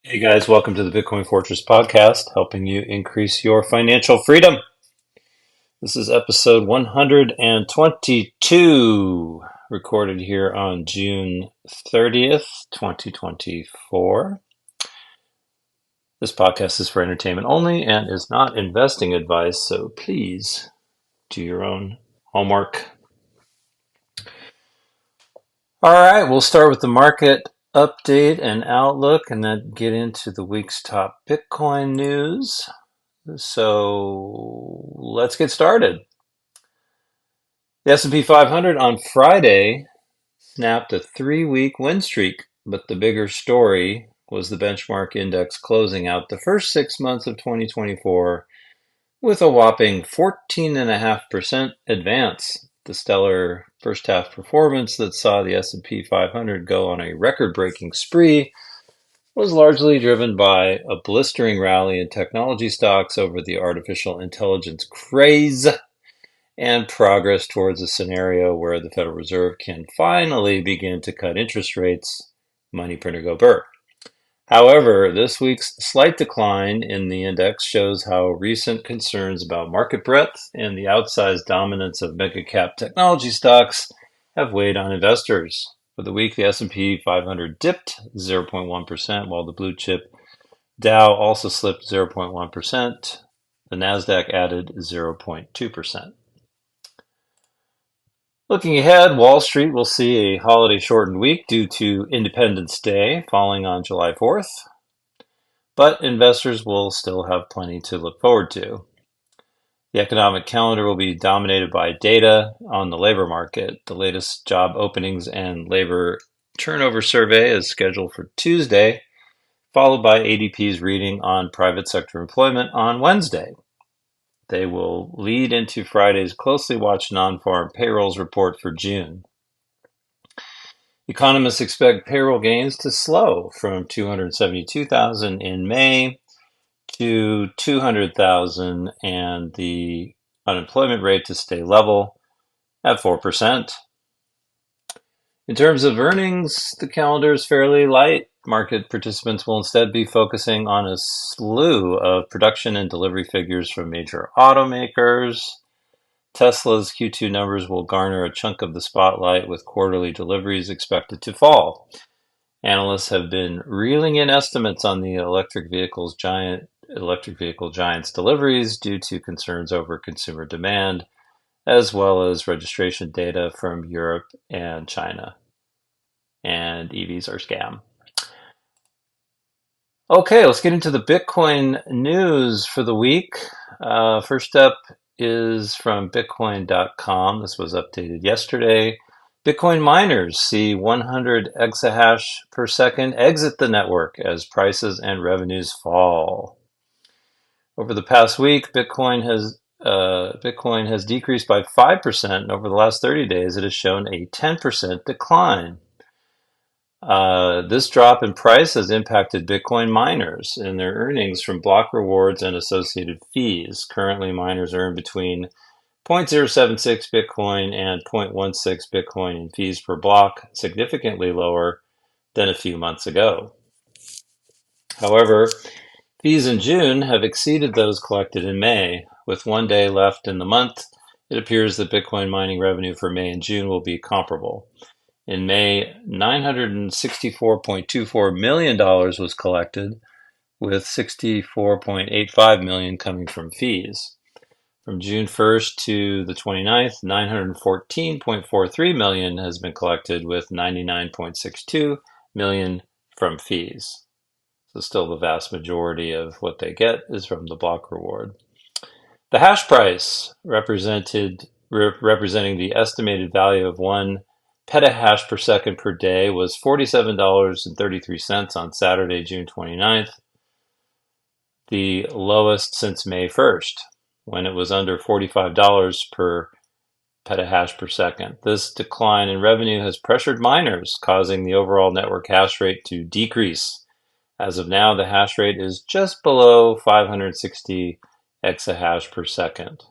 Hey guys, welcome to the Bitcoin Fortress podcast, helping you increase your financial freedom. This is episode 122, recorded here on June 30th, 2024. This podcast is for entertainment only and is not investing advice, so please do your own homework. All right, we'll start with the market update and outlook and then get into the week's top Bitcoin news. So let's get started. The S&P 500 on Friday snapped a 3-week win streak, but the bigger story was the benchmark index closing out the first 6 months of 2024 with a whopping 14.5% advance. The stellar first half performance that saw the S&P 500 go on a record-breaking spree was largely driven by a blistering rally in technology stocks over the artificial intelligence craze and progress towards a scenario where the Federal Reserve can finally begin to cut interest rates, money printer go burr. However, this week's slight decline in the index shows how recent concerns about market breadth and the outsized dominance of mega-cap technology stocks have weighed on investors. For the week, the S&P 500 dipped 0.1%, while the blue chip Dow also slipped 0.1%. The Nasdaq added 0.2%. Looking ahead, Wall Street will see a holiday-shortened week due to Independence Day falling on July 4th, but investors will still have plenty to look forward to. The economic calendar will be dominated by data on the labor market. The latest job openings and labor turnover survey is scheduled for Tuesday, followed by ADP's reading on private sector employment on Wednesday. They will lead into Friday's closely watched non-farm payrolls report for June. Economists expect payroll gains to slow from 272,000 in May to 200,000 and the unemployment rate to stay level at 4%. In terms of earnings, the calendar is fairly light. Market participants will instead be focusing on a slew of production and delivery figures from major automakers. Tesla's Q2 numbers will garner a chunk of the spotlight, with quarterly deliveries expected to fall. Analysts have been reeling in estimates on the electric vehicle giant's deliveries due to concerns over consumer demand, as well as registration data from Europe and China. And EVs are scam. Okay, let's get into the Bitcoin news for the week. First up is from Bitcoin.com. This was updated yesterday. Bitcoin miners see 100 exahash per second exit the network as prices and revenues fall. Over the past week, Bitcoin has decreased by 5%, and over the last 30 days, it has shown a 10% decline. This drop in price has impacted Bitcoin miners in their earnings from block rewards and associated fees. Currently, miners earn between 0.076 Bitcoin and 0.16 Bitcoin in fees per block, significantly lower than a few months ago. However, fees in June have exceeded those collected in May. With 1 day left in the month, it appears that Bitcoin mining revenue for May and June will be comparable. In May, $964.24 million was collected, with $64.85 million coming from fees. From June 1st to the 29th, $914.43 million has been collected, with $99.62 million from fees. So still the vast majority of what they get is from the block reward. The hash price, representing the estimated value of 1 petahash per second per day, was $47.33 on Saturday, June 29th, the lowest since May 1st, when it was under $45 per petahash per second. This decline in revenue has pressured miners, causing the overall network hash rate to decrease. As of now, the hash rate is just below 560 exahash per second.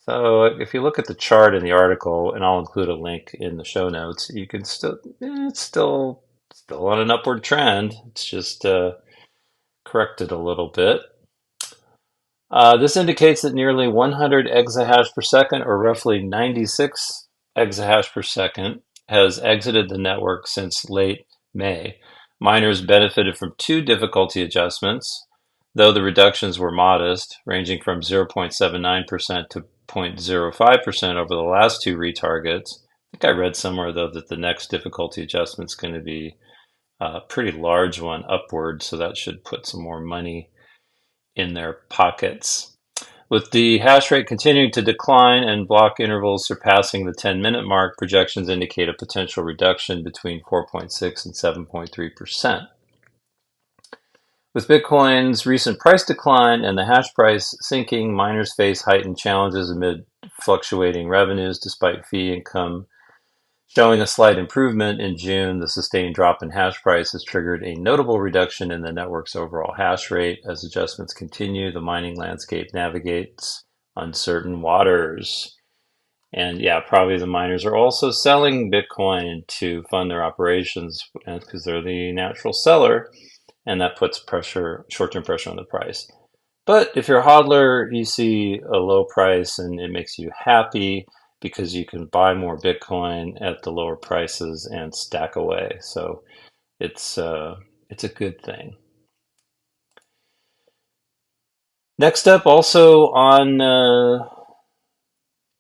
So if you look at the chart in the article, and I'll include a link in the show notes, you can it's still on an upward trend. It's just corrected a little bit. This indicates that nearly 100 exahash per second, or roughly 96 exahash per second, has exited the network since late May. Miners benefited from two difficulty adjustments, though the reductions were modest, ranging from 0.79% to 0.05% over the last two retargets. I think I read somewhere, though, that the next difficulty adjustment is going to be a pretty large one upward, so that should put some more money in their pockets. With the hash rate continuing to decline and block intervals surpassing the 10-minute mark, projections indicate a potential reduction between 4.6 and 7.3%. With Bitcoin's recent price decline and the hash price sinking, miners face heightened challenges amid fluctuating revenues despite fee income showing a slight improvement in June. The sustained drop in hash price has triggered a notable reduction in the network's overall hash rate. As adjustments continue, the mining landscape navigates uncertain waters. And yeah, probably the miners are also selling Bitcoin to fund their operations because they're the natural seller, and that puts pressure, short-term pressure on the price. But if you're a hodler, you see a low price and it makes you happy because you can buy more Bitcoin at the lower prices and stack away. So it's a good thing. Next up, also on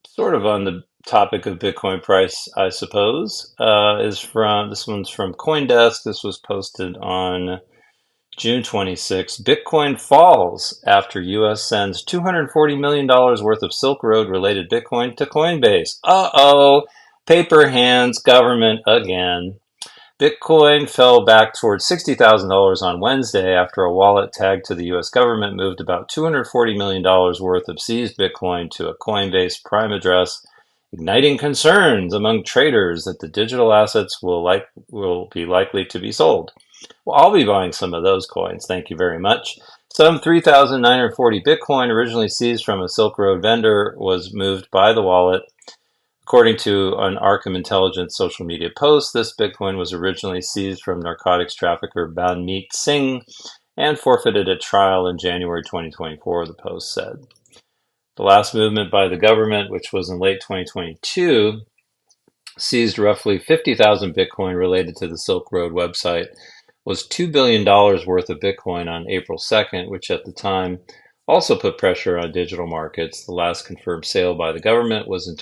sort of on the topic of Bitcoin price, I suppose, this one's from CoinDesk. This was posted on June 26, Bitcoin falls after U.S. sends $240 million worth of Silk Road-related Bitcoin to Coinbase. Uh-oh, paper hands government again. Bitcoin fell back towards $60,000 on Wednesday after a wallet tagged to the U.S. government moved about $240 million worth of seized Bitcoin to a Coinbase Prime address, igniting concerns among traders that the digital assets will be likely to be sold. Well, I'll be buying some of those coins. Thank you very much. Some 3,940 Bitcoin originally seized from a Silk Road vendor was moved by the wallet. According to an Arkham Intelligence social media post, this Bitcoin was originally seized from narcotics trafficker Banmeet Singh and forfeited at trial in January 2024, the post said. The last movement by the government, which was in late 2022, seized roughly 50,000 Bitcoin related to the Silk Road website, was $2 billion worth of Bitcoin on April 2nd, which at the time also put pressure on digital markets. The last confirmed sale by the government was in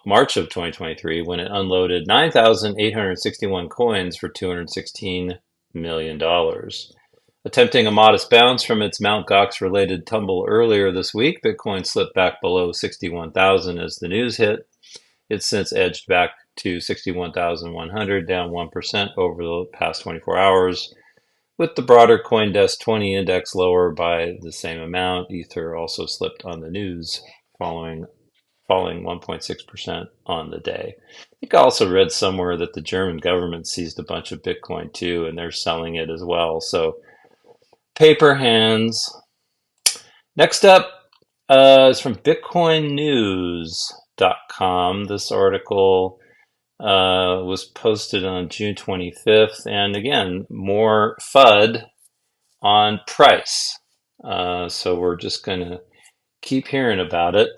March of 2023, when it unloaded 9,861 coins for $216 million. Attempting a modest bounce from its Mt. Gox-related tumble earlier this week, Bitcoin slipped back below 61,000 as the news hit. It's since edged back to 61,100, down 1% over the past 24 hours, with the broader CoinDesk 20 index lower by the same amount. Ether also slipped on the news, falling 1.6% on the day. I think I also read somewhere that the German government seized a bunch of Bitcoin too, and they're selling it as well. So paper hands. Next up is from BitcoinNews.com. This article was posted on June 25th, and again, more FUD on price. So we're just going to keep hearing about it,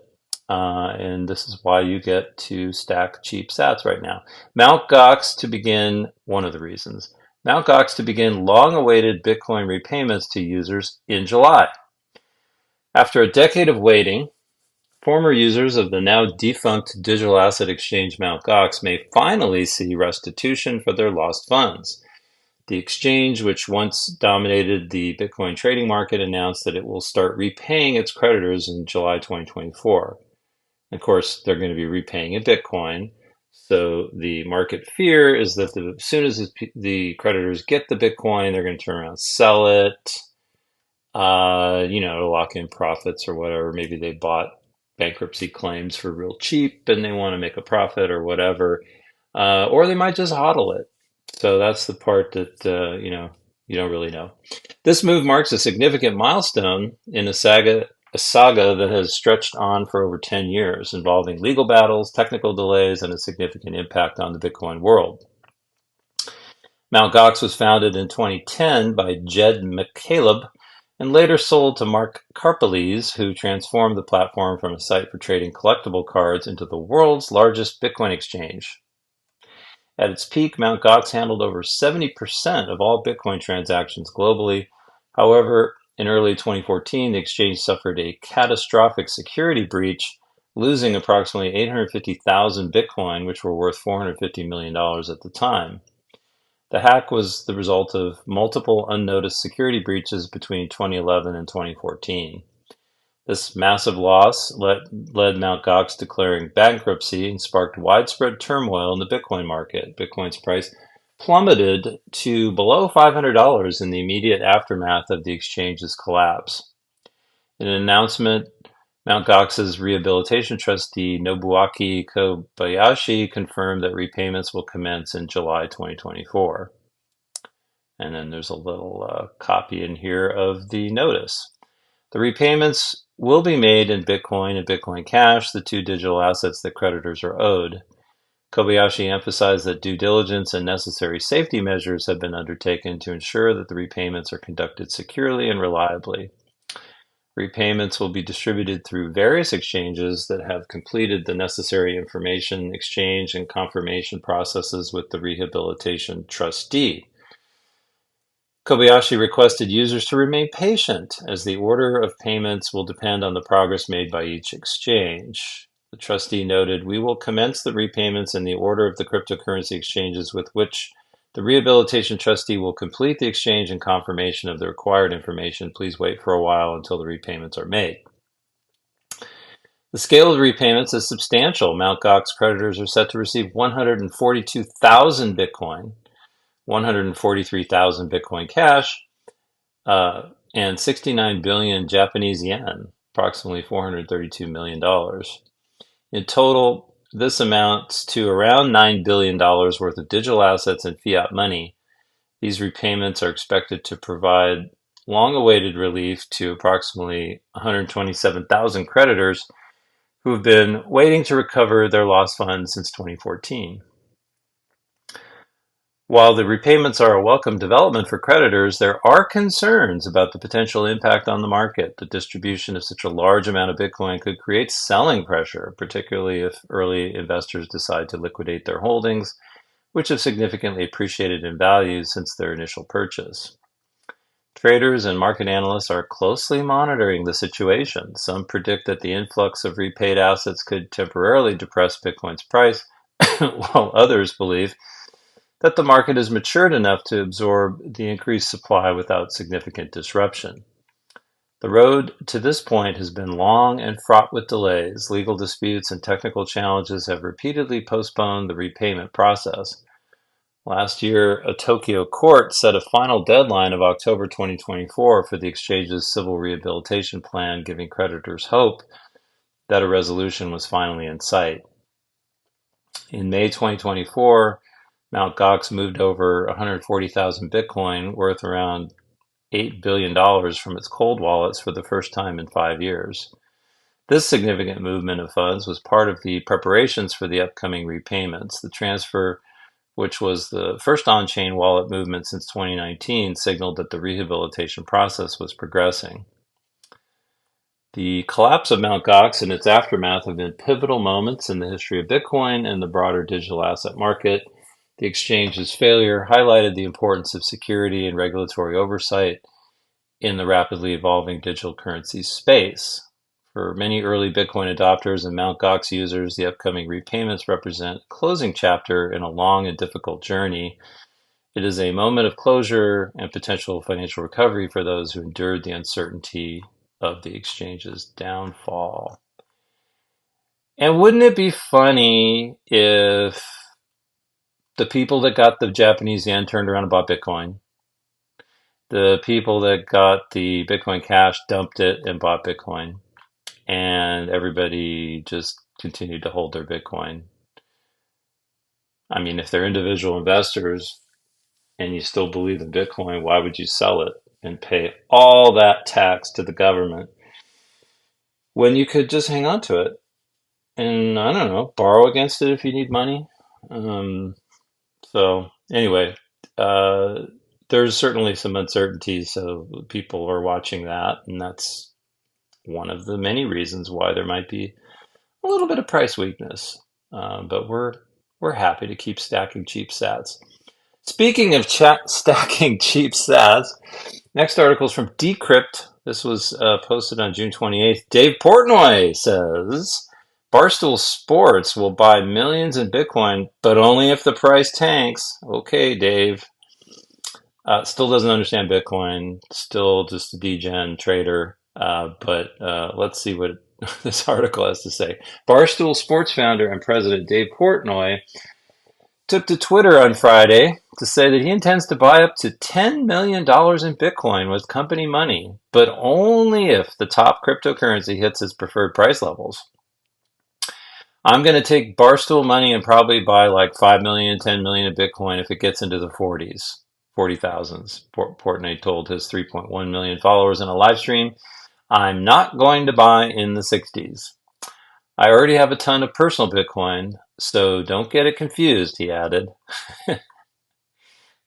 and this is why you get to stack cheap sats right now. Mt. Gox to begin, one of the reasons. Mt. Gox to begin long-awaited Bitcoin repayments to users in July. After a decade of waiting, former users of the now defunct digital asset exchange Mt. Gox may finally see restitution for their lost funds. The exchange, which once dominated the Bitcoin trading market, announced that it will start repaying its creditors in July 2024. Of course, they're going to be repaying in Bitcoin. So the market fear is that as soon as the creditors get the Bitcoin, they're going to turn around and sell it, to lock in profits or whatever. Maybe they bought bankruptcy claims for real cheap and they want to make a profit or whatever, or they might just hodl it. So that's the part that you don't really know. This move marks a significant milestone in a saga that has stretched on for over 10 years, involving legal battles, technical delays, and a significant impact on the Bitcoin world. Mt. Gox was founded in 2010 by Jed McCaleb and later sold to Mark Karpeles, who transformed the platform from a site for trading collectible cards into the world's largest Bitcoin exchange. At its peak, Mt. Gox handled over 70% of all Bitcoin transactions globally. However, in early 2014, the exchange suffered a catastrophic security breach, losing approximately 850,000 Bitcoin, which were worth $450 million at the time. The hack was the result of multiple unnoticed security breaches between 2011 and 2014. This massive loss led Mt. Gox declaring bankruptcy and sparked widespread turmoil in the Bitcoin market. Bitcoin's price plummeted to below $500 in the immediate aftermath of the exchange's collapse. In an announcement, Mt. Gox's rehabilitation trustee Nobuaki Kobayashi confirmed that repayments will commence in July 2024. And then there's a little copy in here of the notice. The repayments will be made in Bitcoin and Bitcoin Cash, the two digital assets that creditors are owed. Kobayashi emphasized that due diligence and necessary safety measures have been undertaken to ensure that the repayments are conducted securely and reliably. Repayments will be distributed through various exchanges that have completed the necessary information exchange and confirmation processes with the rehabilitation trustee. Kobayashi requested users to remain patient, as the order of payments will depend on the progress made by each exchange. The trustee noted, "We will commence the repayments in the order of the cryptocurrency exchanges with which the rehabilitation trustee will complete the exchange and confirmation of the required information. Please wait for a while until the repayments are made." The scale of the repayments is substantial. Mt. Gox creditors are set to receive 142,000 Bitcoin, 143,000 Bitcoin Cash, and 69 billion Japanese yen, approximately $432 million. In total, this amounts to around $9 billion worth of digital assets and fiat money. These repayments are expected to provide long-awaited relief to approximately 127,000 creditors who have been waiting to recover their lost funds since 2014. While the repayments are a welcome development for creditors, there are concerns about the potential impact on the market. The distribution of such a large amount of Bitcoin could create selling pressure, particularly if early investors decide to liquidate their holdings, which have significantly appreciated in value since their initial purchase. Traders and market analysts are closely monitoring the situation. Some predict that the influx of repaid assets could temporarily depress Bitcoin's price, while others believe that the market has matured enough to absorb the increased supply without significant disruption. The road to this point has been long and fraught with delays. Legal disputes and technical challenges have repeatedly postponed the repayment process. Last year, a Tokyo court set a final deadline of October 2024 for the exchange's civil rehabilitation plan, giving creditors hope that a resolution was finally in sight. In May 2024, Mt. Gox moved over 140,000 Bitcoin, worth around $8 billion from its cold wallets for the first time in 5 years. This significant movement of funds was part of the preparations for the upcoming repayments. The transfer, which was the first on-chain wallet movement since 2019, signaled that the rehabilitation process was progressing. The collapse of Mt. Gox and its aftermath have been pivotal moments in the history of Bitcoin and the broader digital asset market. The exchange's failure highlighted the importance of security and regulatory oversight in the rapidly evolving digital currency space. For many early Bitcoin adopters and Mt. Gox users, the upcoming repayments represent a closing chapter in a long and difficult journey. It is a moment of closure and potential financial recovery for those who endured the uncertainty of the exchange's downfall. And wouldn't it be funny if the people that got the Japanese yen turned around and bought Bitcoin, the people that got the Bitcoin Cash dumped it and bought Bitcoin, and everybody just continued to hold their Bitcoin? I mean, if they're individual investors and you still believe in Bitcoin, why would you sell it and pay all that tax to the government when you could just hang on to it and, I don't know, borrow against it if you need money? So anyway, there's certainly some uncertainty, so people are watching that, and that's one of the many reasons why there might be a little bit of price weakness. But we're happy to keep stacking cheap sats. Speaking of stacking cheap sats, next article is from Decrypt. This was posted on June 28th. Dave Portnoy says Barstool Sports will buy millions in Bitcoin, but only if the price tanks. Okay, Dave. Still doesn't understand Bitcoin. Still just a degen trader. But let's see what this article has to say. Barstool Sports founder and president Dave Portnoy took to Twitter on Friday to say that he intends to buy up to $10 million in Bitcoin with company money, but only if the top cryptocurrency hits its preferred price levels. I'm going to take Barstool money and probably buy like 5 million, 10 million of Bitcoin if it gets into the 40,000s. Portnoy told his 3.1 million followers in a live stream, I'm not going to buy in the 60s. I already have a ton of personal Bitcoin, so don't get it confused, he added.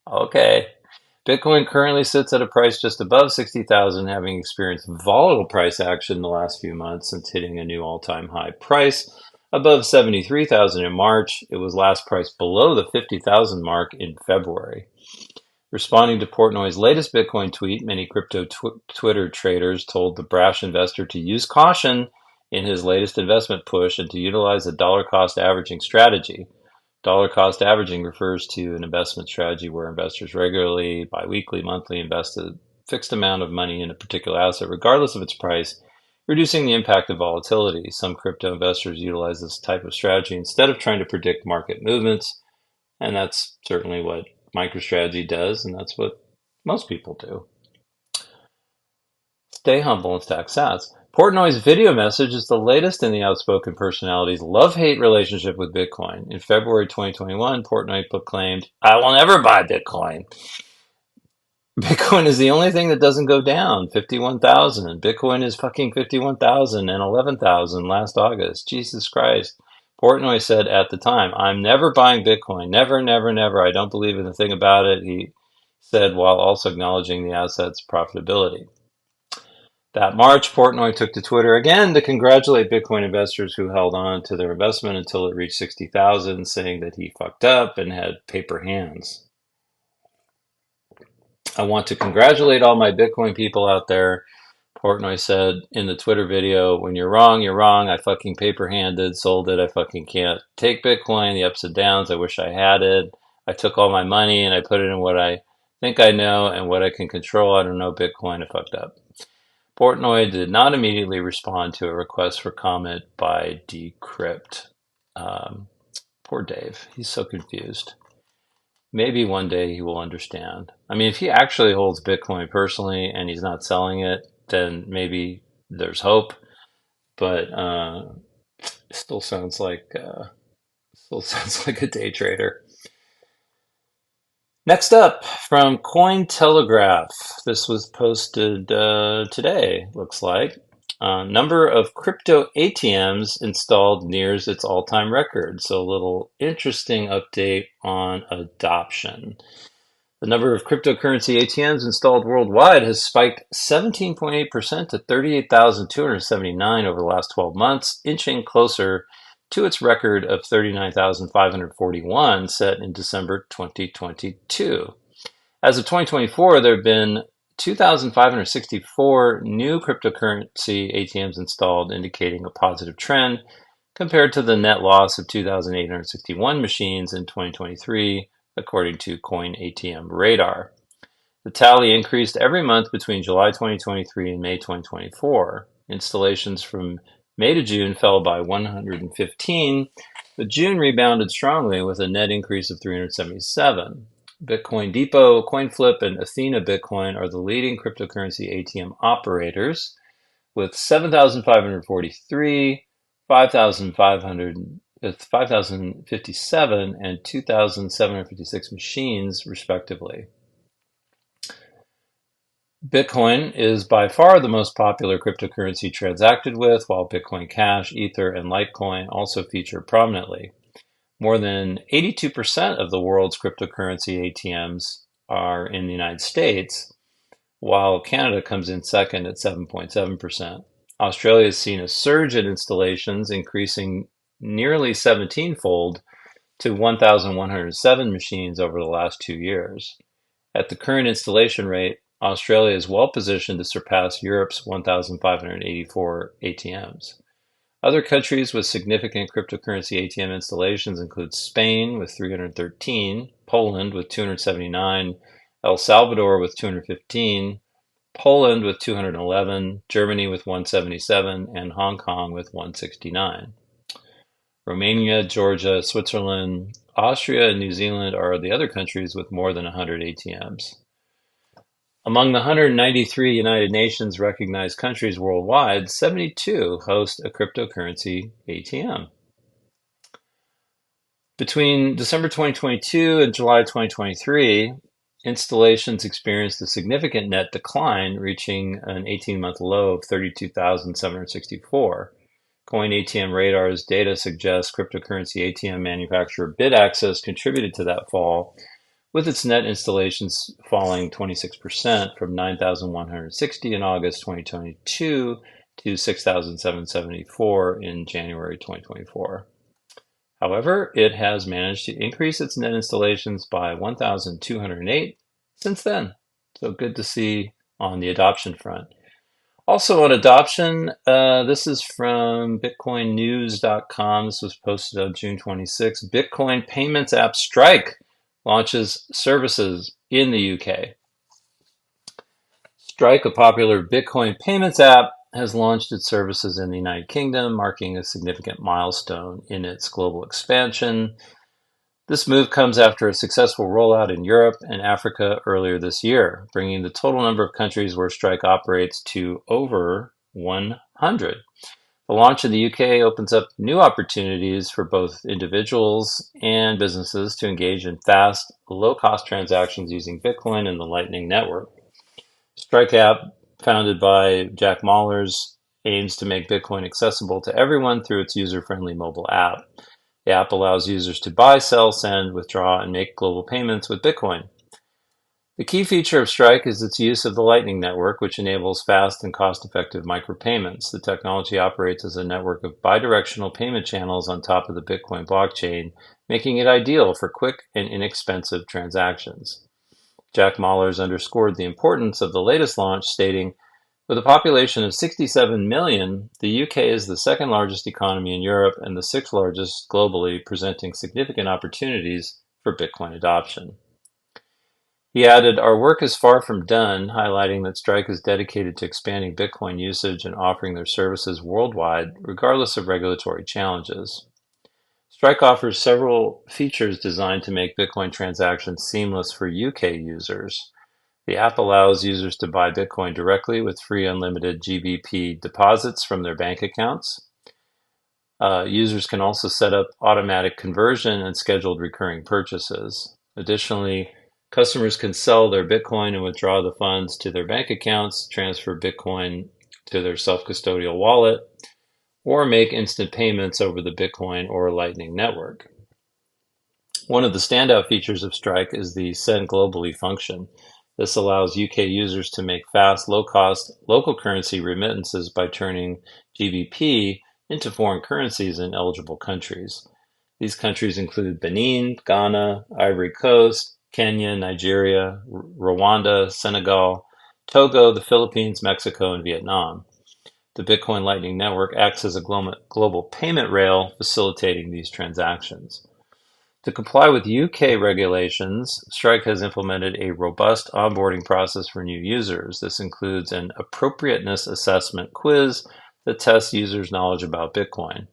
Okay. Bitcoin currently sits at a price just above 60,000, having experienced volatile price action in the last few months since hitting a new all-time high price above 73,000 in March. It was last priced below the 50,000 mark in February. Responding to Portnoy's latest Bitcoin tweet, many crypto Twitter traders told the brash investor to use caution in his latest investment push and to utilize a dollar cost averaging strategy. Dollar cost averaging refers to an investment strategy where investors regularly, biweekly, monthly invest a fixed amount of money in a particular asset, regardless of its price, reducing the impact of volatility. Some crypto investors utilize this type of strategy instead of trying to predict market movements, and that's certainly what MicroStrategy does, and that's what most people do. Stay humble and stack sats. Portnoy's video message is the latest in the outspoken personality's love-hate relationship with Bitcoin. In February 2021, Portnoy proclaimed, I will never buy Bitcoin. Bitcoin is the only thing that doesn't go down, 51,000. Bitcoin is fucking 51,000 and 11,000 last August. Jesus Christ. Portnoy said at the time, I'm never buying Bitcoin. Never, never, never. I don't believe in a thing about it, he said, while also acknowledging the asset's profitability. That March, Portnoy took to Twitter again to congratulate Bitcoin investors who held on to their investment until it reached 60,000, saying that he fucked up and had paper hands. I want to congratulate all my Bitcoin people out there, Portnoy said in the Twitter video, when you're wrong, you're wrong. I fucking paper-handed, sold it. I fucking can't take Bitcoin, the ups and downs. I wish I had it. I took all my money and I put it in what I think I know and what I can control. I don't know Bitcoin. I fucked up. Portnoy did not immediately respond to a request for comment by Decrypt. Poor Dave. He's so confused. Maybe one day he will understand. I mean, if he actually holds Bitcoin personally and he's not selling it, then maybe there's hope. But still sounds like a day trader. Next up, from Cointelegraph. This was posted today, looks like. Number of crypto ATMs installed nears its all-time record. So a little interesting update on adoption. The number of cryptocurrency ATMs installed worldwide has spiked 17.8% to 38,279 over the last 12 months, inching closer to its record of 39,541 set in December 2022. As of 2024, there have been 2,564 new cryptocurrency ATMs installed, indicating a positive trend compared to the net loss of 2,861 machines in 2023, according to Coin ATM Radar. The tally increased every month between July 2023 and May 2024. Installations from May to June fell by 115, but June rebounded strongly with a net increase of 377. Bitcoin Depot, CoinFlip, and Athena Bitcoin are the leading cryptocurrency ATM operators, with 7,543, 5,057, and 2,756 machines, respectively. Bitcoin is by far the most popular cryptocurrency transacted with, while Bitcoin Cash, Ether, and Litecoin also feature prominently. More than 82% of the world's cryptocurrency ATMs are in the United States, while Canada comes in second at 7.7%. Australia has seen a surge in installations, increasing nearly 17-fold to 1,107 machines over the last 2 years. At the current installation rate, Australia is well positioned to surpass Europe's 1,584 ATMs. Other countries with significant cryptocurrency ATM installations include Spain with 313, Poland with 279, El Salvador with 215, Poland with 211, Germany with 177, and Hong Kong with 169. Romania, Georgia, Switzerland, Austria, and New Zealand are the other countries with more than 100 ATMs. Among the 193 United Nations recognized countries worldwide, 72 host a cryptocurrency ATM. Between December 2022 and July 2023, installations experienced a significant net decline, reaching an 18-month low of 32,764. Coin ATM Radar's data suggests cryptocurrency ATM manufacturer BitAccess contributed to that fall, with its net installations falling 26% from 9,160 in August 2022 to 6,774 in January 2024. However, it has managed to increase its net installations by 1,208 since then. So good to see on the adoption front. Also on adoption, this is from bitcoinnews.com. This was posted on June 26. Bitcoin payments app Strike launches services in the UK. Strike, a popular Bitcoin payments app, has launched its services in the United Kingdom, marking a significant milestone in its global expansion. This move comes after a successful rollout in Europe and Africa earlier this year, bringing the total number of countries where Strike operates to over 100. The launch in the UK opens up new opportunities for both individuals and businesses to engage in fast, low-cost transactions using Bitcoin and the Lightning Network. Strike app, founded by Jack Mallers, aims to make Bitcoin accessible to everyone through its user-friendly mobile app. The app allows users to buy, sell, send, withdraw, and make global payments with Bitcoin. The key feature of Strike is its use of the Lightning Network, which enables fast and cost-effective micropayments. The technology operates as a network of bidirectional payment channels on top of the Bitcoin blockchain, making it ideal for quick and inexpensive transactions. Jack Mallers underscored the importance of the latest launch, stating, "With a population of 67 million, the UK is the second largest economy in Europe and the sixth largest globally, presenting significant opportunities for Bitcoin adoption." He added, "Our work is far from done," highlighting that Strike is dedicated to expanding Bitcoin usage and offering their services worldwide, regardless of regulatory challenges. Strike offers several features designed to make Bitcoin transactions seamless for UK users. The app allows users to buy Bitcoin directly with free unlimited GBP deposits from their bank accounts. Users can also set up automatic conversion and scheduled recurring purchases. Additionally, customers can sell their Bitcoin and withdraw the funds to their bank accounts, transfer Bitcoin to their self-custodial wallet, or make instant payments over the Bitcoin or Lightning Network. One of the standout features of Strike is the Send Globally function. This allows UK users to make fast, low-cost, local currency remittances by turning GBP into foreign currencies in eligible countries. These countries include Benin, Ghana, Ivory Coast, Kenya, Nigeria, Rwanda, Senegal, Togo, the Philippines, Mexico, and Vietnam. The Bitcoin Lightning Network acts as a global payment rail, facilitating these transactions. To comply with UK regulations, Strike has implemented a robust onboarding process for new users. This includes an appropriateness assessment quiz that tests users' knowledge about Bitcoin.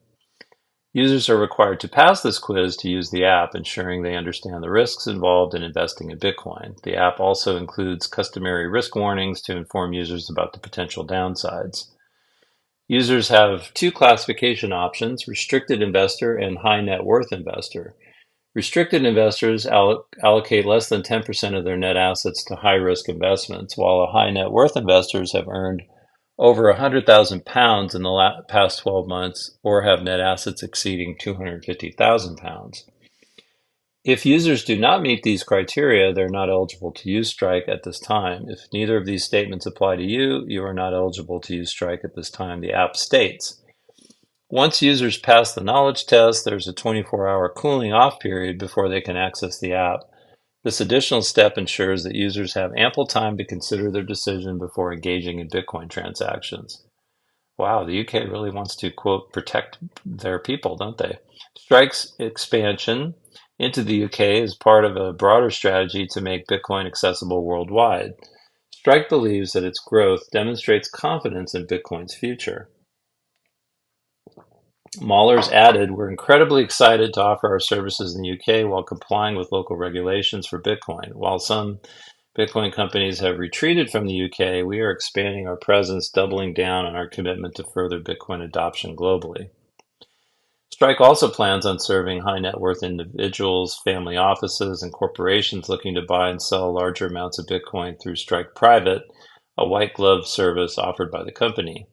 Users are required to pass this quiz to use the app, ensuring they understand the risks involved in investing in Bitcoin. The app also includes customary risk warnings to inform users about the potential downsides. Users have two classification options: restricted investor and high net worth investor. Restricted investors allocate less than 10% of their net assets to high-risk investments, while high net worth investors have earned over £100,000 in the past 12 months or have net assets exceeding £250,000. If users do not meet these criteria, they're not eligible to use Strike at this time. If neither of these statements apply to you, you are not eligible to use Strike at this time, the app states. Once users pass the knowledge test, there's a 24-hour cooling off period before they can access the app. This additional step ensures that users have ample time to consider their decision before engaging in Bitcoin transactions. Wow, the UK really wants to, quote, protect their people, don't they? Strike's expansion into the UK is part of a broader strategy to make Bitcoin accessible worldwide. Strike believes that its growth demonstrates confidence in Bitcoin's future. Maulers added, "We're incredibly excited to offer our services in the UK while complying with local regulations for Bitcoin. While some Bitcoin companies have retreated from the UK, we are expanding our presence, doubling down on our commitment to further Bitcoin adoption globally." Strike also plans on serving high net worth individuals, family offices, and corporations looking to buy and sell larger amounts of Bitcoin through Strike Private, a white glove service offered by the company.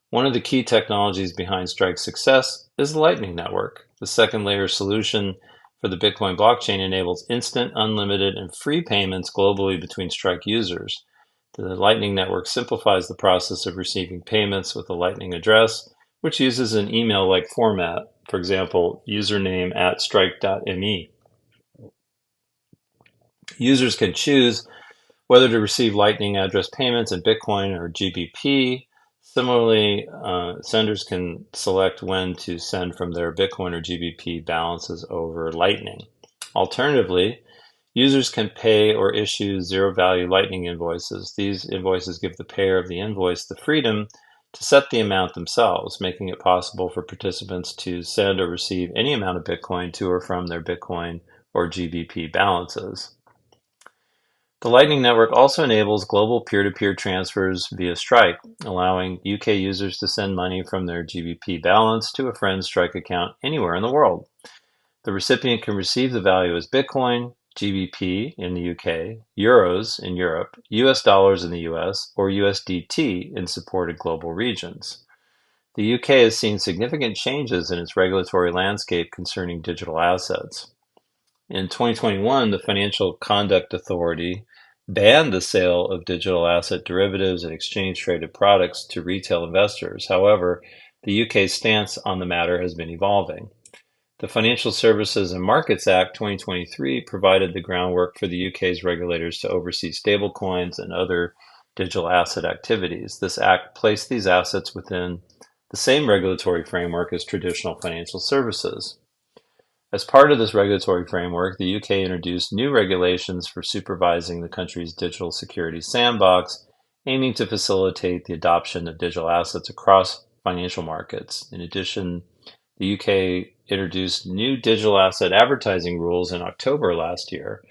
One of the key technologies behind Strike's success is the Lightning Network. The second layer solution for the Bitcoin blockchain enables instant, unlimited, and free payments globally between Strike users. The Lightning Network simplifies the process of receiving payments with a Lightning address, which uses an email-like format, for example, username@strike.me. Users can choose whether to receive Lightning address payments in Bitcoin or GBP. Similarly, senders can select when to send from their Bitcoin or GBP balances over Lightning. Alternatively, users can pay or issue zero-value Lightning invoices. These invoices give the payer of the invoice the freedom to set the amount themselves, making it possible for participants to send or receive any amount of Bitcoin to or from their Bitcoin or GBP balances. The Lightning Network also enables global peer-to-peer transfers via Strike, allowing UK users to send money from their GBP balance to a friend's Strike account anywhere in the world. The recipient can receive the value as Bitcoin, GBP in the UK, Euros in Europe, US dollars in the US, or USDT in supported global regions. The UK has seen significant changes in its regulatory landscape concerning digital assets. In 2021, the Financial Conduct Authority banned the sale of digital asset derivatives and exchange-traded products to retail investors. However, the UK's stance on the matter has been evolving. The Financial Services and Markets Act 2023 provided the groundwork for the UK's regulators to oversee stablecoins and other digital asset activities. This act placed these assets within the same regulatory framework as traditional financial services. As part of this regulatory framework, the UK introduced new regulations for supervising the country's digital security sandbox, aiming to facilitate the adoption of digital assets across financial markets. In addition, the UK introduced new digital asset advertising rules in October last year.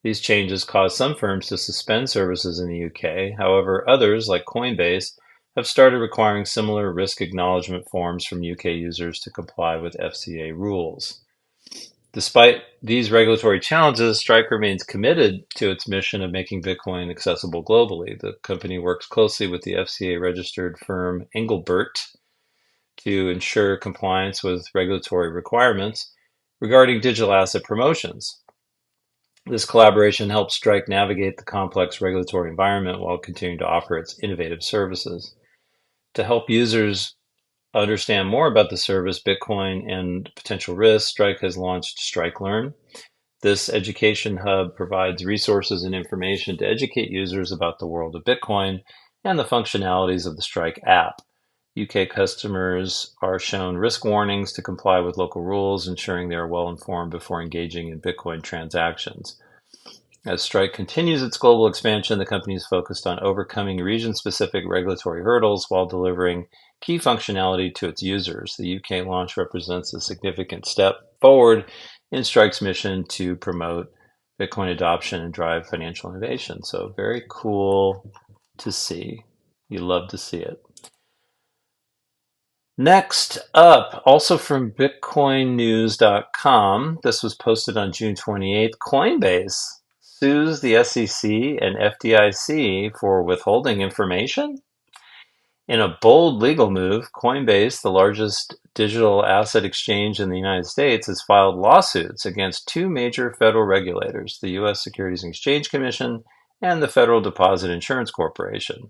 These changes caused some firms to suspend services in the UK. However, others, like Coinbase, have started requiring similar risk acknowledgement forms from UK users to comply with FCA rules. Despite these regulatory challenges, Strike remains committed to its mission of making Bitcoin accessible globally. The company works closely with the FCA-registered firm Engelbert to ensure compliance with regulatory requirements regarding digital asset promotions. This collaboration helps Strike navigate the complex regulatory environment while continuing to offer its innovative services. To help users understand more about the service, Bitcoin, and potential risks, Strike has launched Strike Learn. This education hub provides resources and information to educate users about the world of Bitcoin and the functionalities of the Strike app. UK customers are shown risk warnings to comply with local rules, ensuring they are well informed before engaging in Bitcoin transactions. As Strike continues its global expansion, the company is focused on overcoming region-specific regulatory hurdles while delivering key functionality to its users. The UK launch represents a significant step forward in Strike's mission to promote Bitcoin adoption and drive financial innovation. So very cool to see. You love to see it. Next up, also from bitcoinnews.com, this was posted on June 28th, Coinbase sues the SEC and FDIC for withholding information. In a bold legal move, Coinbase, the largest digital asset exchange in the United States, has filed lawsuits against two major federal regulators, the U.S. Securities and Exchange Commission and the Federal Deposit Insurance Corporation.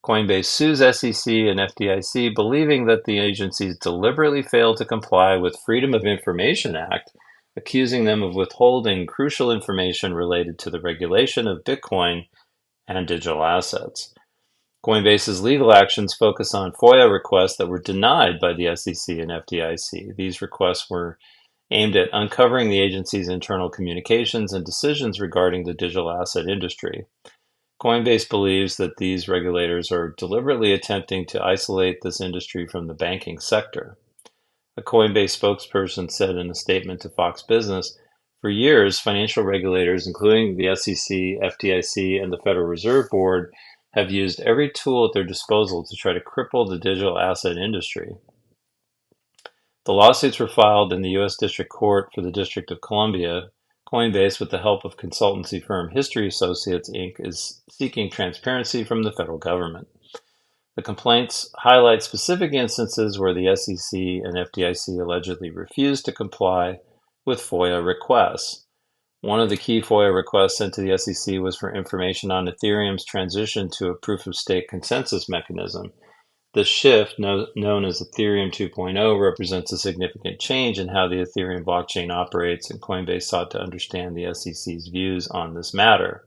Coinbase sues SEC and FDIC, believing that the agencies deliberately failed to comply with Freedom of Information Act, accusing them of withholding crucial information related to the regulation of Bitcoin and digital assets. Coinbase's legal actions focus on FOIA requests that were denied by the SEC and FDIC. These requests were aimed at uncovering the agency's internal communications and decisions regarding the digital asset industry. Coinbase believes that these regulators are deliberately attempting to isolate this industry from the banking sector. A Coinbase spokesperson said in a statement to Fox Business, "For years, financial regulators, including the SEC, FDIC, and the Federal Reserve Board, have used every tool at their disposal to try to cripple the digital asset industry." The lawsuits were filed in the U.S. District Court for the District of Columbia. Coinbase, with the help of consultancy firm History Associates, Inc., is seeking transparency from the federal government. The complaints highlight specific instances where the SEC and FDIC allegedly refused to comply with FOIA requests. One of the key FOIA requests sent to the SEC was for information on Ethereum's transition to a proof-of-stake consensus mechanism. This shift, known as Ethereum 2.0, represents a significant change in how the Ethereum blockchain operates, and Coinbase sought to understand the SEC's views on this matter.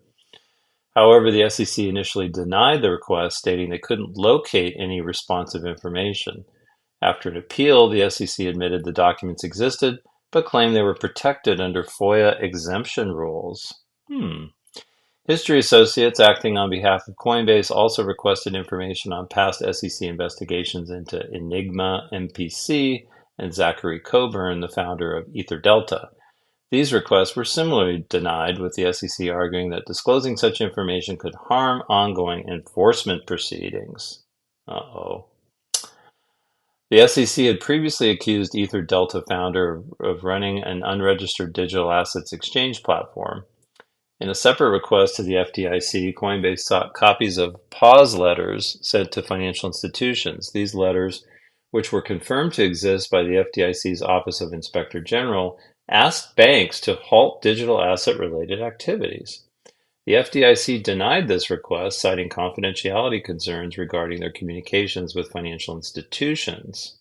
However, the SEC initially denied the request, stating they couldn't locate any responsive information. After an appeal, the SEC admitted the documents existed, but claimed they were protected under FOIA exemption rules. History Associates, acting on behalf of Coinbase, also requested information on past SEC investigations into Enigma MPC and Zachary Coburn, the founder of EtherDelta. These requests were similarly denied, with the SEC arguing that disclosing such information could harm ongoing enforcement proceedings. The SEC had previously accused EtherDelta founder of running an unregistered digital assets exchange platform. In a separate request to the FDIC, Coinbase sought copies of pause letters sent to financial institutions. These letters, which were confirmed to exist by the FDIC's Office of Inspector General, asked banks to halt digital asset-related activities. The FDIC denied this request, citing confidentiality concerns regarding their communications with financial institutions.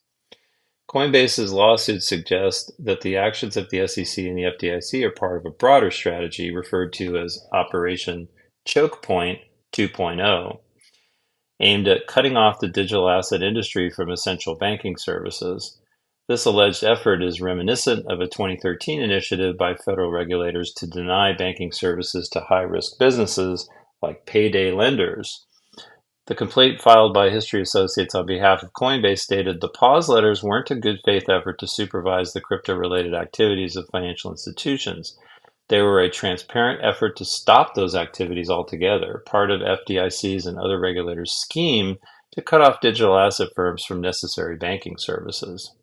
Coinbase's lawsuit suggests that the actions of the SEC and the FDIC are part of a broader strategy referred to as Operation Choke Point 2.0, aimed at cutting off the digital asset industry from essential banking services. This alleged effort is reminiscent of a 2013 initiative by federal regulators to deny banking services to high-risk businesses like payday lenders. The complaint filed by History Associates on behalf of Coinbase stated the pause letters weren't a good faith effort to supervise the crypto-related activities of financial institutions. They were a transparent effort to stop those activities altogether, part of FDIC's and other regulators' scheme to cut off digital asset firms from necessary banking services.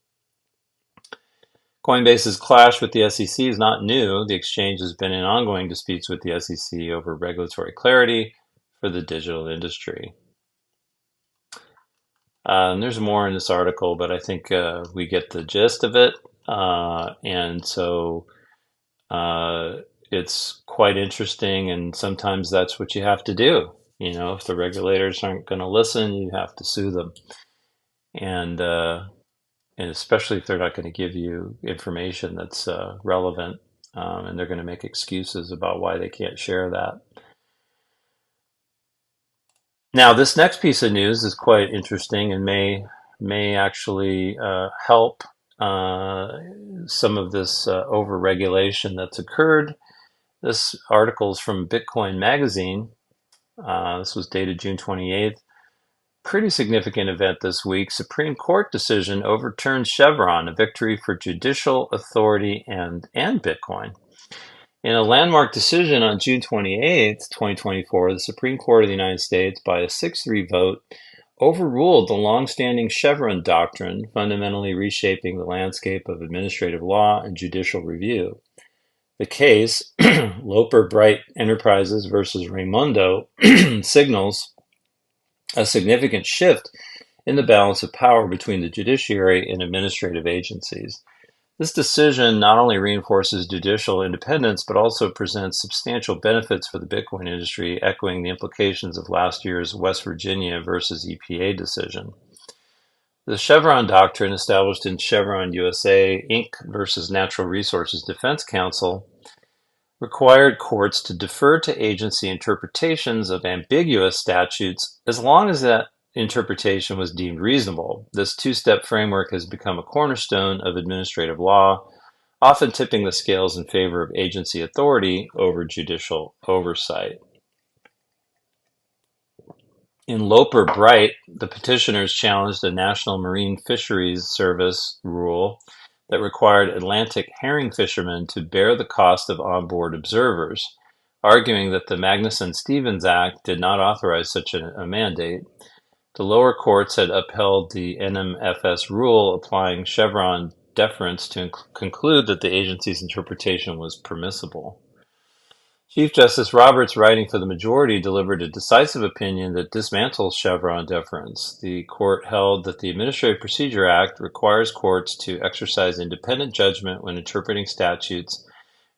Coinbase's clash with the SEC is not new. The exchange has been in ongoing disputes with the SEC over regulatory clarity for the digital industry. And there's more in this article, but I think we get the gist of it. And so it's quite interesting, and sometimes that's what you have to do. You know, if the regulators aren't going to listen, you have to sue them. And especially if they're not going to give you information that's relevant, and they're going to make excuses about why they can't share that. Now, this next piece of news is quite interesting and may actually help some of this over-regulation that's occurred. This article is from Bitcoin Magazine. This was dated June 28th. Pretty significant event this week. Supreme Court decision overturns Chevron, a victory for judicial authority and Bitcoin. In a landmark decision on June 28th, 2024, the Supreme Court of the United States, by a 6-3 vote, overruled the long-standing Chevron doctrine, fundamentally reshaping the landscape of administrative law and judicial review. The case, Loper Bright Enterprises versus Raimondo, signals a significant shift in the balance of power between the judiciary and administrative agencies. This decision not only reinforces judicial independence, but also presents substantial benefits for the Bitcoin industry, echoing the implications of last year's West Virginia versus EPA decision. The Chevron doctrine, established in Chevron USA Inc. versus Natural Resources Defense Council, required courts to defer to agency interpretations of ambiguous statutes as long as that interpretation was deemed reasonable. This two-step framework has become a cornerstone of administrative law, often tipping the scales in favor of agency authority over judicial oversight. In Loper Bright, the petitioners challenged a National Marine Fisheries Service rule that required Atlantic herring fishermen to bear the cost of onboard observers, arguing that the Magnuson-Stevens Act did not authorize such a mandate. The lower courts had upheld the NMFS rule, applying Chevron deference to conclude that the agency's interpretation was permissible. Chief Justice Roberts, writing for the majority, delivered a decisive opinion that dismantles Chevron deference. The court held that the Administrative Procedure Act requires courts to exercise independent judgment when interpreting statutes,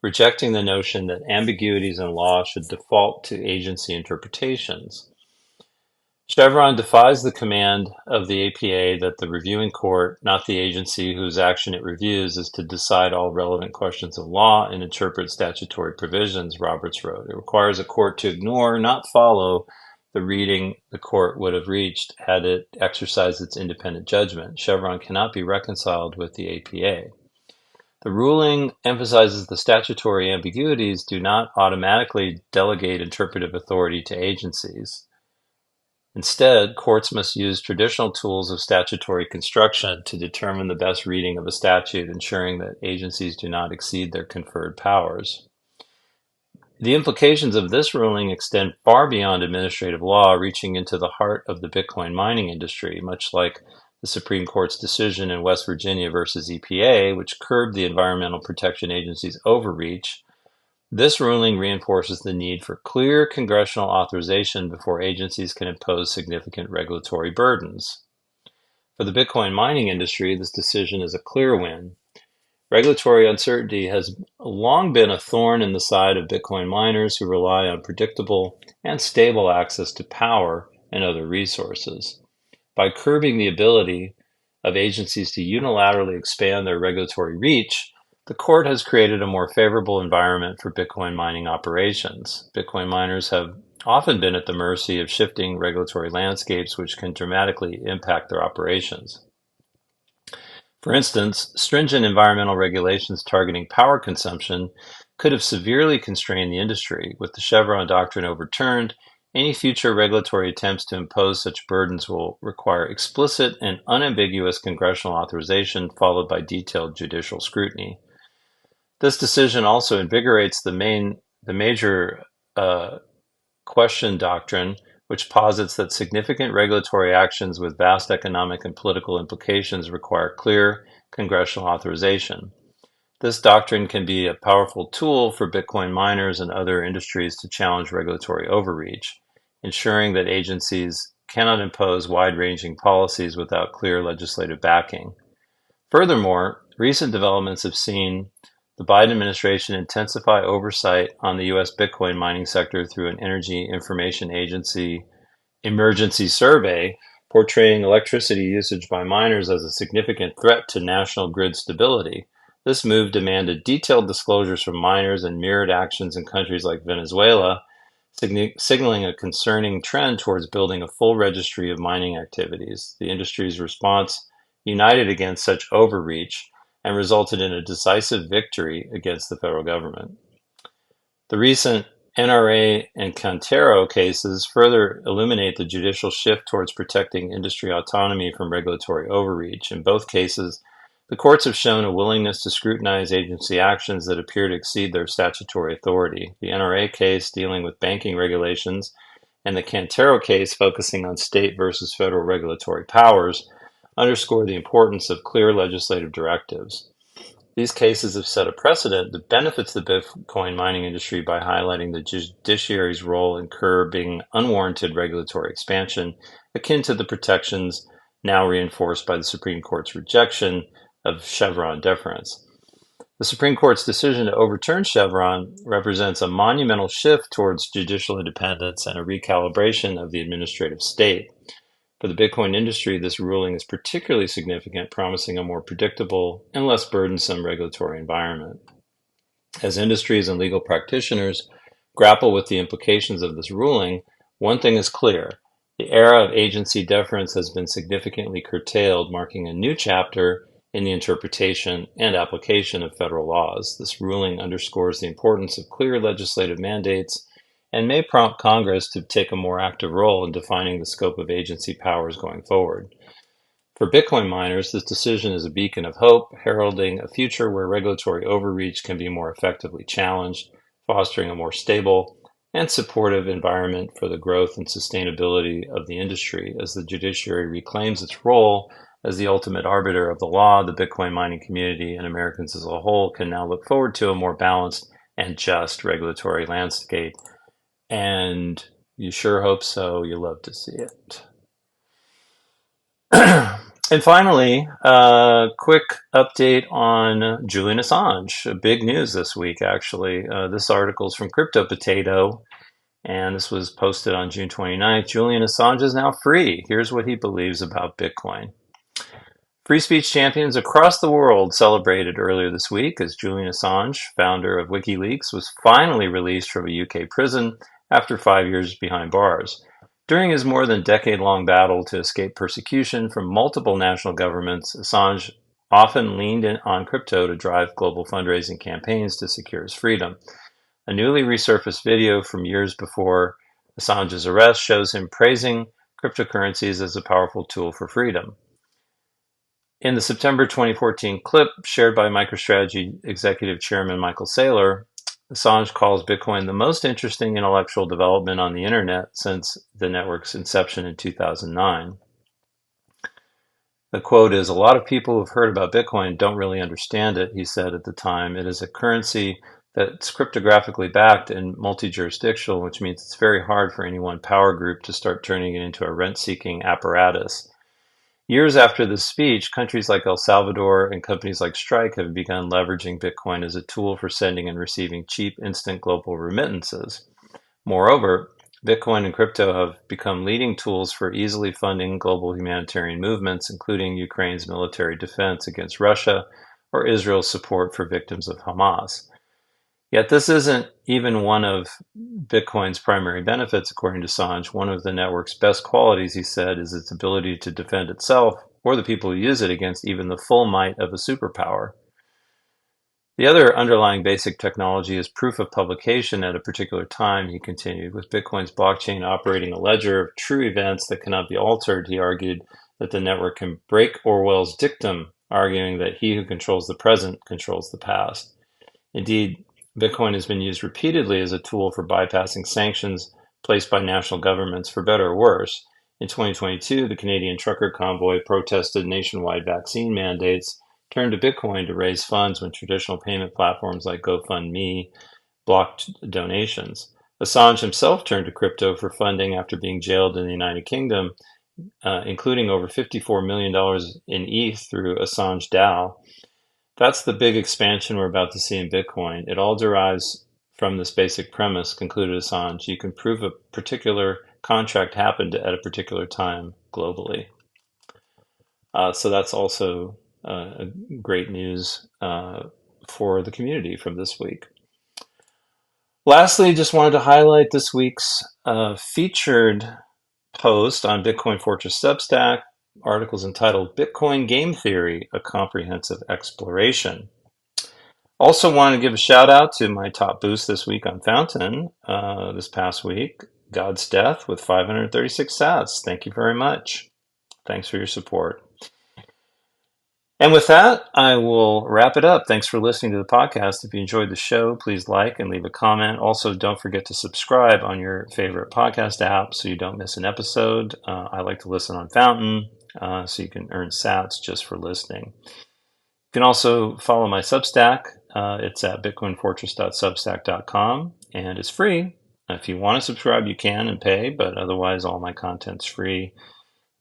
rejecting the notion that ambiguities in law should default to agency interpretations. Chevron defies the command of the APA that the reviewing court, not the agency whose action it reviews, is to decide all relevant questions of law and interpret statutory provisions, Roberts wrote. It requires a court to ignore, not follow, the reading the court would have reached had it exercised its independent judgment. Chevron cannot be reconciled with the APA. The ruling emphasizes the statutory ambiguities do not automatically delegate interpretive authority to agencies. Instead, courts must use traditional tools of statutory construction to determine the best reading of a statute, ensuring that agencies do not exceed their conferred powers. The implications of this ruling extend far beyond administrative law, reaching into the heart of the Bitcoin mining industry, much like the Supreme Court's decision in West Virginia versus EPA, which curbed the Environmental Protection Agency's overreach. This ruling reinforces the need for clear congressional authorization before agencies can impose significant regulatory burdens. For the Bitcoin mining industry, this decision is a clear win. Regulatory uncertainty has long been a thorn in the side of Bitcoin miners who rely on predictable and stable access to power and other resources. By curbing the ability of agencies to unilaterally expand their regulatory reach, the court has created a more favorable environment for Bitcoin mining operations. Bitcoin miners have often been at the mercy of shifting regulatory landscapes, which can dramatically impact their operations. For instance, stringent environmental regulations targeting power consumption could have severely constrained the industry. With the Chevron doctrine overturned, any future regulatory attempts to impose such burdens will require explicit and unambiguous congressional authorization, followed by detailed judicial scrutiny. This decision also invigorates the major question doctrine, which posits that significant regulatory actions with vast economic and political implications require clear congressional authorization. This doctrine can be a powerful tool for Bitcoin miners and other industries to challenge regulatory overreach, ensuring that agencies cannot impose wide-ranging policies without clear legislative backing. Furthermore, recent developments have seen the Biden administration intensify oversight on the U.S. Bitcoin mining sector through an Energy Information Agency emergency survey, portraying electricity usage by miners as a significant threat to national grid stability. This move demanded detailed disclosures from miners and mirrored actions in countries like Venezuela, signaling a concerning trend towards building a full registry of mining activities. The industry's response united against such overreach and resulted in a decisive victory against the federal government. The recent NRA and Cantero cases further illuminate the judicial shift towards protecting industry autonomy from regulatory overreach. In both cases, the courts have shown a willingness to scrutinize agency actions that appear to exceed their statutory authority. The NRA case dealing with banking regulations and the Cantero case focusing on state versus federal regulatory powers underscore the importance of clear legislative directives. These cases have set a precedent that benefits the Bitcoin mining industry by highlighting the judiciary's role in curbing unwarranted regulatory expansion, akin to the protections now reinforced by the Supreme Court's rejection of Chevron deference. The Supreme Court's decision to overturn Chevron represents a monumental shift towards judicial independence and a recalibration of the administrative state. For the Bitcoin industry, this ruling is particularly significant, promising a more predictable and less burdensome regulatory environment. As industries and legal practitioners grapple with the implications of this ruling, one thing is clear. The era of agency deference has been significantly curtailed, marking a new chapter in the interpretation and application of federal laws. This ruling underscores the importance of clear legislative mandates and may prompt Congress to take a more active role in defining the scope of agency powers going forward. For Bitcoin miners, this decision is a beacon of hope, heralding a future where regulatory overreach can be more effectively challenged, fostering a more stable and supportive environment for the growth and sustainability of the industry. As the judiciary reclaims its role as the ultimate arbiter of the law, the Bitcoin mining community and Americans as a whole can now look forward to a more balanced and just regulatory landscape. And you sure hope so. You love to see it. And finally, a quick update on Julian Assange. Big news this week, actually. This article is from Crypto Potato, and this was posted on June 29th. Julian Assange is now free. Here's what he believes about Bitcoin. Free speech champions across the world celebrated earlier this week as Julian Assange, founder of WikiLeaks, was finally released from a UK prison after 5 years behind bars. During his more than decade-long battle to escape persecution from multiple national governments, Assange often leaned on crypto to drive global fundraising campaigns to secure his freedom. A newly resurfaced video from years before Assange's arrest shows him praising cryptocurrencies as a powerful tool for freedom. In the September 2014 clip shared by MicroStrategy Executive Chairman Michael Saylor, Assange calls Bitcoin the most interesting intellectual development on the internet since the network's inception in 2009. The quote is, "A lot of people who've heard about Bitcoin don't really understand it," he said at the time. "It is a currency that's cryptographically backed and multi-jurisdictional, which means it's very hard for any one power group to start turning it into a rent-seeking apparatus." Years after this speech, countries like El Salvador and companies like Strike have begun leveraging Bitcoin as a tool for sending and receiving cheap, instant global remittances. Moreover, Bitcoin and crypto have become leading tools for easily funding global humanitarian movements, including Ukraine's military defense against Russia or Israel's support for victims of Hamas. Yet this isn't even one of Bitcoin's primary benefits, according to Assange. One of the network's best qualities, he said, is its ability to defend itself or the people who use it against even the full might of a superpower. The other underlying basic technology is proof of publication at a particular time, he continued. With Bitcoin's blockchain operating a ledger of true events that cannot be altered, he argued that the network can break Orwell's dictum, arguing that he who controls the present controls the past. Indeed, Bitcoin has been used repeatedly as a tool for bypassing sanctions placed by national governments, for better or worse. In 2022, the Canadian trucker convoy protested nationwide vaccine mandates, turned to Bitcoin to raise funds when traditional payment platforms like GoFundMe blocked donations. Assange himself turned to crypto for funding after being jailed in the United Kingdom, including over $54 million in ETH through Assange DAO. That's the big expansion we're about to see in Bitcoin. It all derives from this basic premise, concluded Assange. You can prove a particular contract happened at a particular time globally. So that's also great news for the community from this week. Lastly, just wanted to highlight this week's featured post on Bitcoin Fortress Substack. Articles entitled Bitcoin Game Theory, a Comprehensive Exploration. Also want to give a shout out to my top boost this week on Fountain this past week, God's Death with 536 sats. Thank you very much. Thanks for your support. And with that, I will wrap it up. Thanks for listening to the podcast. If you enjoyed the show, please like and leave a comment. Also, don't forget to subscribe on your favorite podcast app so you don't miss an episode. I like to listen on Fountain, so you can earn sats just for listening. You can also follow my Substack. It's at bitcoinfortress.substack.com, and it's free. If you want to subscribe, you can and pay, but otherwise all my content's free.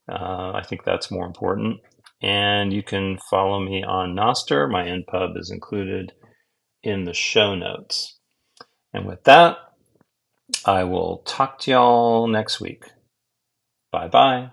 I think that's more important. And you can follow me on Nostr. My NPub is included in the show notes. And with that, I will talk to y'all next week. Bye-bye.